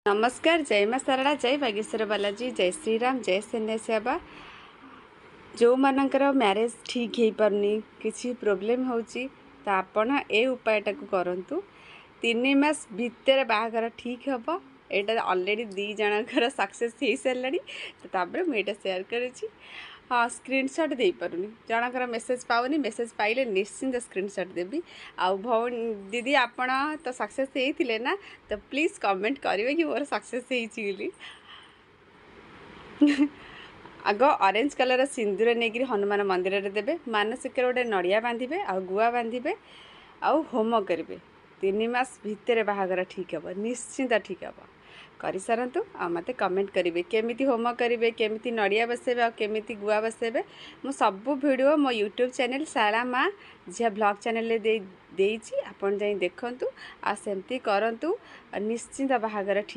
नमस्कार। जय माँ सारड़ा, जय बागेश्वर बालाजी, जय श्रीराम, जय सन्यासीबा। जो मानकर मैरिज ठीक हो पारनी किसी प्रोब्लेम होची तो आपण ए उपायटा को करंतु 3 मास भितर बाहागर ठीक हम। एटा ऑलरेडी 2 जनकर सक्सेस हो सारे तो तापर मुझे शेयर करेছি। हाँ, स्क्रीनशॉट दे पारुनी, जनकर मेसेज पाऊनी, मेसेज पाइले निश्चिंत स्क्रीनशॉट देवी। आउ भौणी दीदी आपण तो सक्सेस होते ना, तो प्लीज कमेंट करेंगे कि मोर सक्सेस होली। आग ऑरेंज कलर सिंदूर नहीं हनुमान मंदिर में देवे, मानसिक गोटे नड़िया बांधे आ गुआ बांधे आउ होम करेंगे। 3 मास भितर बाहागर ठीक हम, निश्चिंत ठीक हम। कर सारतु आ मते कमेंट करेंगे केमिति होम करेंगे, केमिति नड़िया बसेबे आ केमिति गुआ बसेबे। मु सब वीडियो मो यूट्यूब चैनल शाला माँ झिया ब्लॉग चैनल दे आपन जाई देखंतु आ सेमती करंतु, निश्चिंत बाहागर ठीक।